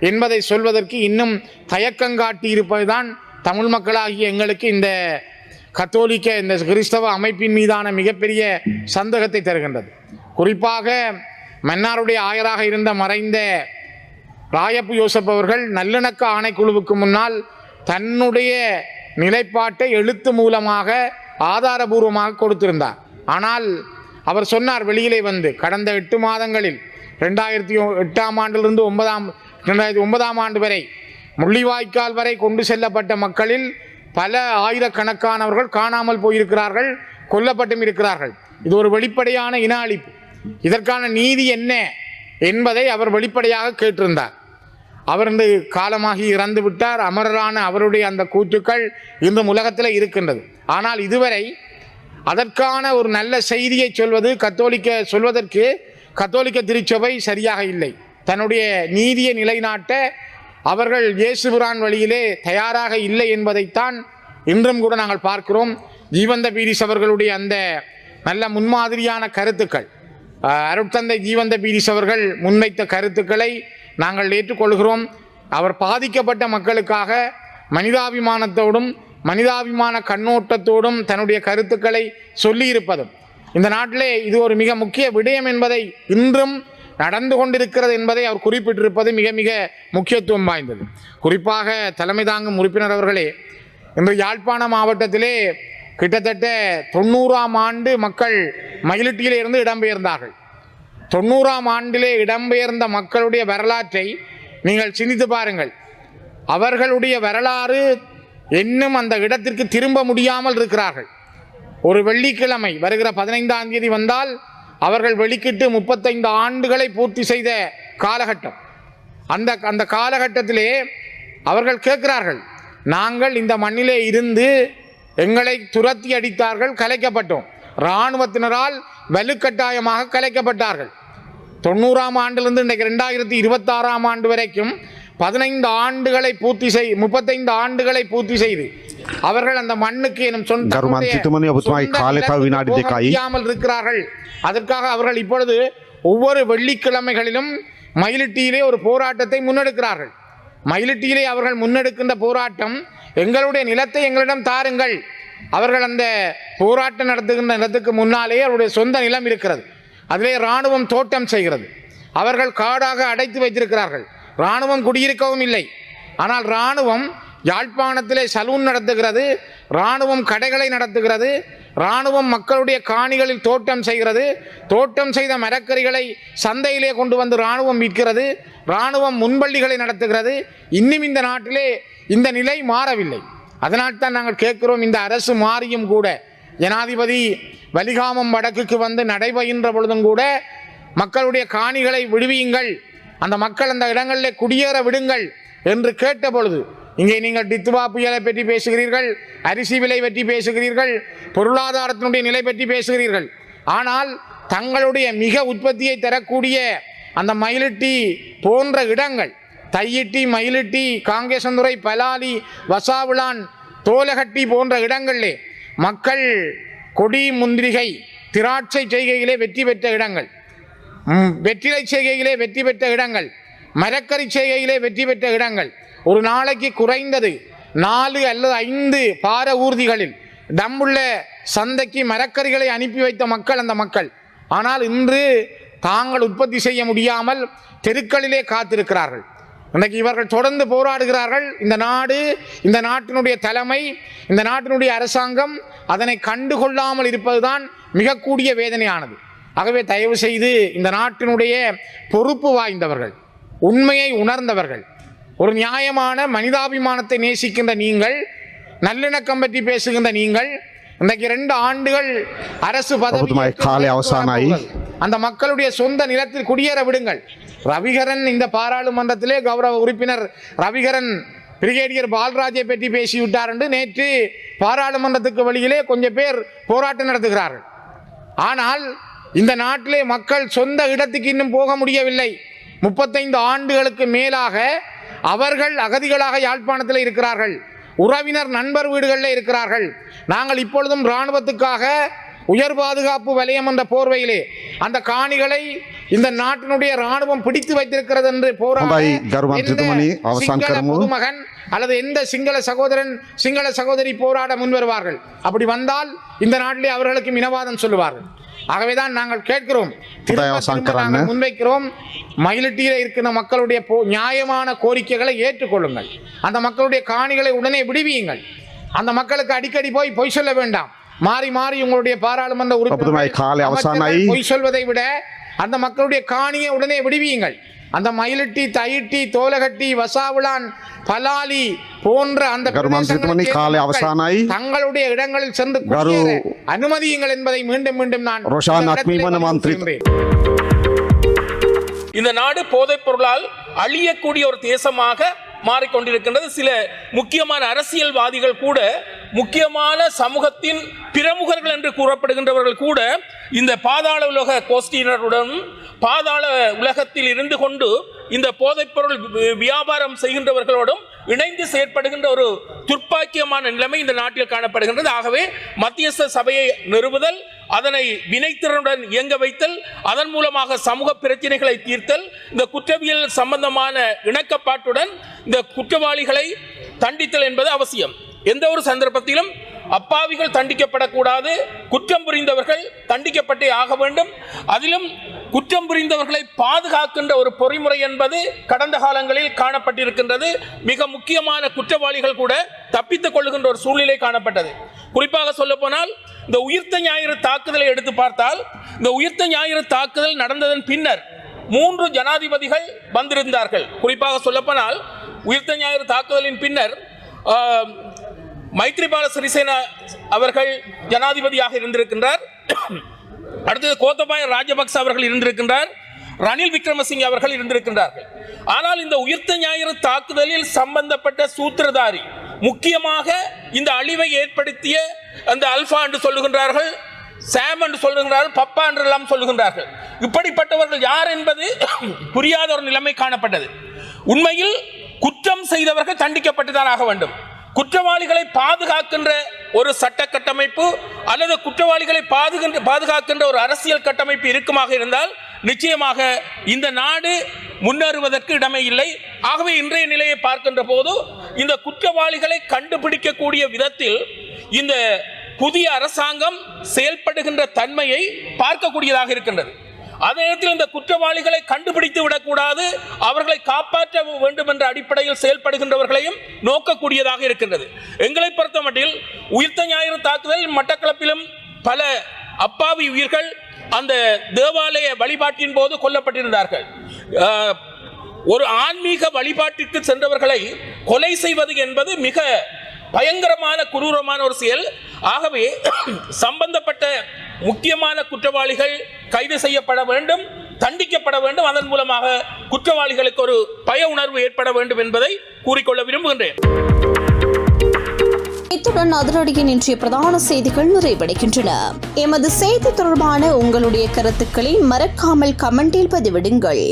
என்பதை சொல்வதற்கு இன்னும் தயக்கங்காட்டி இருப்பதுதான் தமிழ் மக்களாகிய எங்களுக்கு இந்த கத்தோலிக்க இந்த கிறிஸ்தவ அமைப்பின் மீதான மிகப்பெரிய சந்தேகத்தை தருகின்றது. குறிப்பாக மன்னாருடைய ஆயராக இருந்த மறைந்த ராயப்பு யோசப் அவர்கள் நல்லிணக்க ஆணைக்குழுவுக்கு முன்னால் தன்னுடைய நிலைப்பாட்டை எழுத்து மூலமாக ஆதாரபூர்வமாக கொடுத்திருந்தார். ஆனால் அவர் சொன்னார் வெளியிலே வந்து, கடந்த 8 மாதங்களில் 2008ஆம் ஆண்டிலிருந்து 2009ஆம் ஆண்டு வரை முள்ளிவாய்க்கால் வரை கொண்டு செல்லப்பட்ட மக்களில் பல ஆயிரக்கணக்கானவர்கள் காணாமல் போயிருக்கிறார்கள், கொல்லப்பட்டும் இருக்கிறார்கள். இது ஒரு வெளிப்படையான இன அழிப்பு. இதற்கான நீதி என்ன என்பதை அவர் வெளிப்படையாக கேட்டிருந்தார். அவர் இந்த காலமாகி இறந்து விட்டார். அமரரான அவருடைய அந்த கூற்றுக்கள் இன்றும் உலகத்தில் இருக்கின்றது. ஆனால் இதுவரை அதற்கான ஒரு நல்ல செய்தியை சொல்வதற்கு கத்தோலிக்க திருச்சபை சரியாக இல்லை. தன்னுடைய நீதியை நிலைநாட்ட அவர்கள் இயேசுபிரான் வழியிலே தயாராக இல்லை என்பதைத்தான் இன்றும் கூட நாங்கள் பார்க்கிறோம். ஜீவந்த பீரிஸ் அவர்களுடைய அந்த நல்ல முன்மாதிரியான கருத்துக்கள், அருட்தந்தை ஜீவந்த பீரிஸ் அவர்கள் முன்வைத்த கருத்துக்களை நாங்கள் ஏற்றுக்கொள்கிறோம். அவர் பாதிக்கப்பட்ட மக்களுக்காக மனிதாபிமானத்தோடும் மனிதாபிமான கண்ணோட்டத்தோடும் தன்னுடைய கருத்துக்களை சொல்லியிருப்பதும் இந்த நாட்டிலே இது ஒரு மிக முக்கிய விடயம் என்பதை, இன்றும் நடந்து கொண்டிருக்கிறது என்பதை அவர் குறிப்பிட்டிருப்பது மிக மிக முக்கியத்துவம் வாய்ந்தது. குறிப்பாக தலைமை தாங்கும் உறுப்பினர் அவர்களே, இன்று யாழ்ப்பாண மாவட்டத்திலே கிட்டத்தட்ட 90ஆம் ஆண்டு மக்கள் மயிலிட்டியிலே இருந்து இடம்பெயர்ந்தார்கள். 90ஆம் ஆண்டிலே இடம்பெயர்ந்த மக்களுடைய வரலாற்றை நீங்கள் சிந்தித்து பாருங்கள். அவர்களுடைய வரலாறு இன்னும் அந்த இடத்திற்கு திரும்ப முடியாமல் இருக்கிறார்கள். ஒரு வெள்ளிக்கிழமை வருகிற 15ஆம் தேதி வந்தால் அவர்கள் வெளிக்கிட்டு 35 ஆண்டுகளை பூர்த்தி செய்த காலகட்டம். அந்த காலகட்டத்திலே அவர்கள் கேட்கிறார்கள், நாங்கள் இந்த மண்ணிலே இருந்து எங்களை துரத்தி அடித்தார்கள், கலைக்கப்பட்டோம், இராணுவத்தினரால் வலுக்கட்டாயமாக கலைக்கப்பட்டார்கள். 90ஆம் ஆண்டிலிருந்து இன்றைக்கு 2026ஆம் ஆண்டு வரைக்கும் 15 ஆண்டுகளை பூர்த்தி 35 ஆண்டுகளை பூர்த்தி செய்து அவர்கள் அந்த மண்ணுக்கு இருக்கிறார்கள். அதற்காக அவர்கள் இப்பொழுது ஒவ்வொரு வெள்ளிக்கிழமைகளிலும் மயிலிட்டியிலே ஒரு போராட்டத்தை முன்னெடுக்கிறார்கள். மயிலிட்டியிலே அவர்கள் முன்னெடுக்கின்ற போராட்டம், எங்களுடைய நிலத்தை எங்களிடம் தாருங்கள். அவர்கள் அந்த போராட்டம் நடத்துகின்ற நிலத்துக்கு முன்னாலே அவருடைய சொந்த நிலம் இருக்கிறது. அதிலே இராணுவம் தோட்டம் செய்கிறது. அவர்கள் காடாக அடைத்து வைத்திருக்கிறார்கள். இராணுவம் குடியிருக்கவும் இல்லை. ஆனால் இராணுவம் யாழ்ப்பாணத்திலே சலூன் நடத்துகிறது, இராணுவம் கடைகளை நடத்துகிறது, இராணுவம் மக்களுடைய காணிகளில் தோட்டம் செய்கிறது, தோட்டம் செய்த மரக்கறிகளை சந்தையிலே கொண்டு வந்து இராணுவம் விற்கிறது, இராணுவம் முன்பள்ளிகளை நடத்துகிறது. இன்னும் இந்த நாட்டிலே இந்த நிலை மாறவில்லை. அதனால்தான் நாங்கள் கேட்கிறோம், இந்த அரசு மாறியும் கூட, ஜனாதிபதி வலிகாமம் வடக்குக்கு வந்து நடைபெறுகின்ற பொழுதும் கூட மக்களுடைய காணிகளை விடுவியுங்கள், அந்த மக்கள் அந்த இடங்களில் குடியேற விடுங்கள் என்று கேட்ட பொழுது, இங்கே நீங்கள் டித்துவா புயலை பற்றி பேசுகிறீர்கள், அரிசி விலை பற்றி பேசுகிறீர்கள், பொருளாதாரத்தினுடைய நிலை பற்றி பேசுகிறீர்கள். ஆனால் தங்களுடைய மிக உற்பத்தியை தரக்கூடிய அந்த மயிலிட்டி போன்ற இடங்கள், தையிட்டி, மயிலிட்டி, காங்கேசந்துறை, பலாலி, வசாவிளான், தோலகட்டி போன்ற இடங்களிலே மக்கள் கொடி, முந்திரிகை, திராட்சை செய்கையிலே வெற்றி பெற்ற இடங்கள், வெற்றிலை செய்கையிலே வெற்றி பெற்ற இடங்கள், மரக்கறி செய்கையிலே வெற்றி பெற்ற இடங்கள், ஒரு நாளைக்கு குறைந்தது 4 அல்லது 5 பார ஊர்திகளில் டம்புள்ள சந்தைக்கு மரக்கறிகளை அனுப்பி வைத்த மக்கள் அந்த மக்கள். ஆனால் இன்று தாங்கள் உற்பத்தி செய்ய முடியாமல் தெருக்களிலே காத்திருக்கிறார்கள். இன்றைக்கு இவர்கள் தொடர்ந்து போராடுகிறார்கள். இந்த நாடு, இந்த நாட்டினுடைய தலைமை, இந்த நாட்டினுடைய அரசாங்கம் அதனை கண்டுகொள்ளாமல் இருப்பதுதான் மிக கூடிய வேதனையானது. ஆகவே தயவு செய்து இந்த நாட்டினுடைய பொறுப்பு வாய்ந்தவர்கள், உண்மையை உணர்ந்தவர்கள், ஒரு நியாயமான மனிதாபிமானத்தை நேசிக்கின்ற நீங்கள், நல்லிணக்கம் பற்றி பேசுகின்ற நீங்கள், இன்றைக்கு 2 ஆண்டுகள் அரசு பதவி அந்த மக்களுடைய சொந்த நிலத்தில் குடியேற விடுங்கள். ரவிகரன் இந்த பாராளுமன்றத்திலே கௌரவ உறுப்பினர் ரவிகரன் பிரிகேடியர் பால்ராஜை பற்றி பேசிவிட்டார் என்று நேற்று பாராளுமன்றத்துக்கு வெளியிலே கொஞ்சம் பேர் போராட்டம் நடத்துகிறார்கள். ஆனால் இந்த நாட்டிலே மக்கள் சொந்த இடத்துக்கு இன்னும் போக முடியவில்லை. 35 ஆண்டுகளுக்கு மேலாக அவர்கள் அகதிகளாக யாழ்ப்பாணத்தில் இருக்கிறார்கள். உறவினர் நண்பர் வீடுகளில் இருக்கிறார்கள். நாங்கள் இப்பொழுதும் இராணுவத்துக்காக உயர் பாதுகாப்பு வலயம் என்ற போர்வையிலே அந்த காணிகளை இந்த நாட்டினுடைய இராணுவம் பிடித்து வைத்திருக்கிறது என்று பொதுமகன் அல்லது எந்த சிங்கள சகோதரன் சிங்கள சகோதரி போராட முன்வருவார்கள். அப்படி வந்தால் இந்த நாட்டிலே அவர்களுக்கு இனவாதம் சொல்லுவார்கள். ஆகவேதான் நாங்கள் கேட்கிறோம், நாங்கள் முன்வைக்கிறோம், மயிலிட்டியில் இருக்கிற மக்களுடைய நியாயமான கோரிக்கைகளை ஏற்றுக்கொள்ளுங்கள். அந்த மக்களுடைய காணிகளை உடனே விடுவியுங்கள். அந்த மக்களுக்கு அடிக்கடி போய் பொய் சொல்ல வேண்டாம். மாறி மாறி உங்களுடைய பாராளுமன்ற உறுப்பினர்கள் பொய் சொல்வதை விட அந்த மக்களுடைய காணியை உடனே விடுவியுங்கள். அந்த மயிலிட்டி, தையிட்டி, தோலகட்டி, வசாவுலான், பலாலி போன்ற அந்த தங்களுடைய இடங்களில் சென்று அனுமதியுங்கள் என்பதை மீண்டும் மீண்டும் நான் இந்த நாடு போதைப் பொருளால் அழியக்கூடிய ஒரு தேசமாக மாறிக்கொண்டிருக்கின்றது. சில முக்கியமான அரசியல்வாதிகள் கூட, முக்கியமான சமூகத்தின் பிரமுகர்கள் என்று கூறப்படுகின்றவர்கள் கூட இந்த பாதாள உலக கோஷ்டியினருடன் பாதாள உலகத்தில் இருந்து கொண்டு இந்த போதைப்பொருள் வியாபாரம் செய்கின்றவர்களோடும் இணைந்து செயற்படுகின்ற ஒரு துர்ப்பாக்கியமான நிலைமை இந்த நாட்டில் காணப்படுகின்றது. ஆகவே மத்தியஸ்த சபையை நிறுவுதல், அதனை வினைத்திறனுடன் இயங்க வைத்தல், அதன் மூலமாக சமூக பிரச்சனைகளை தீர்த்தல், இந்த குற்றவியல் சம்பந்தமான இணக்கப்பாட்டுடன் இந்த குற்றவாளிகளை தண்டித்தல் என்பது அவசியம். எந்த ஒரு சந்தர்ப்பத்திலும் அப்பாவிகள் தண்டிக்கப்படக்கூடாது, குற்றம் புரிந்தவர்கள் தண்டிக்கப்பட்டே ஆக வேண்டும். அதிலும் குற்றம் புரிந்தவர்களை பாதுகாக்கின்ற ஒரு பொறிமுறை என்பது கடந்த காலங்களில் காணப்பட்டிருக்கின்றது. மிக முக்கியமான குற்றவாளிகள் கூட தப்பித்துக் கொள்ளுகின்ற ஒரு சூழ்நிலை காணப்பட்டது. குறிப்பாக சொல்ல போனால் இந்த உயிர்த்த ஞாயிறு தாக்குதலை எடுத்து பார்த்தால், இந்த உயிர்த்த ஞாயிறு தாக்குதல் நடந்ததன் பின்னர் 3 ஜனாதிபதிகள் வந்திருந்தார்கள். குறிப்பாக சொல்லப்போனால் உயிர்த்த ஞாயிறு தாக்குதலின் பின்னர் மைத்ரிபால சிறிசேனா அவர்கள் ஜனாதிபதியாக இருந்திருக்கின்றார். அடுத்தது கோத்தபாய ராஜபக்ச அவர்கள் இருந்திருக்கின்றார். ரணில் விக்ரமசிங்கே அவர்கள் இருந்திருக்கின்றார்கள். ஆனால் இந்த உயிர்த்த ஞாயிறு தாக்குதலில் சம்பந்தப்பட்ட சூத்திரதாரி, முக்கியமாக இந்த அழிவை ஏற்படுத்திய அந்த அல்பா என்று சொல்லுகின்றார்கள், சாம் என்று சொல்லுகின்றார்கள், பப்பா என்றெல்லாம் சொல்லுகின்றார்கள். இப்படிப்பட்டவர்கள் யார் என்பது புரியாத ஒரு நிலைமை காணப்பட்டது. உண்மையில் குற்றம் செய்தவர்கள் தண்டிக்கப்பட்டுதான் ஆக வேண்டும். குற்றவாளிகளை பாதுகாக்கின்ற ஒரு சட்ட கட்டமைப்பு அல்லது குற்றவாளிகளை பாதுகாக்கின்ற ஒரு அரசியல் கட்டமைப்பு இருக்குமாக இருந்தால் நிச்சயமாக இந்த நாடு முன்னேறுவதற்கு இடமே இல்லை. ஆகவே இன்றைய நிலையை பார்க்கின்ற போது இந்த குற்றவாளிகளை கண்டுபிடிக்கக்கூடிய விதத்தில் இந்த புதிய அரசாங்கம் செயல்படுகின்ற தன்மையை பார்க்கக்கூடியதாக இருக்கின்றது. அதே நேரத்தில் இந்த குற்றவாளிகளை கண்டுபிடித்து விடக்கூடாது, அவர்களை காப்பாற்ற வேண்டும் என்ற அடிப்படையில் செயல்படுகின்றவர்களையும் நோக்கக்கூடியதாக இருக்கின்றது. எங்களை பொறுத்த மட்டில் உயிர்த்த ஞாயிறு தாக்குதல் மட்டக்களப்பிலும் பல அப்பாவி உயிர்கள் அந்த தேவாலய வழிபாட்டின் போது கொல்லப்பட்டிருந்தார்கள். ஒரு ஆன்மீக வழிபாட்டிற்கு சென்றவர்களை கொலை செய்வது என்பது மிக பயங்கரமான குரூரமான ஒரு செயல். ஆகவே சம்பந்தப்பட்ட முக்கியமான குற்றவாளிகள் கைது செய்யப்பட வேண்டும், தண்டிக்கப்பட வேண்டும். அதன் மூலமாக குற்றவாளிகளுக்கு ஒரு பய உணர்வு ஏற்பட வேண்டும் என்பதை கூறிக்கொள்ள விரும்புகின்றேன். இத்துடன் அதிரடியின் இன்றைய பிரதான செய்திகள் நிறைவடைகின்றன. எமது செய்தி தொடர்பான உங்களுடைய கருத்துக்களை மறக்காமல் கமெண்டில் பதிவிடுங்கள்.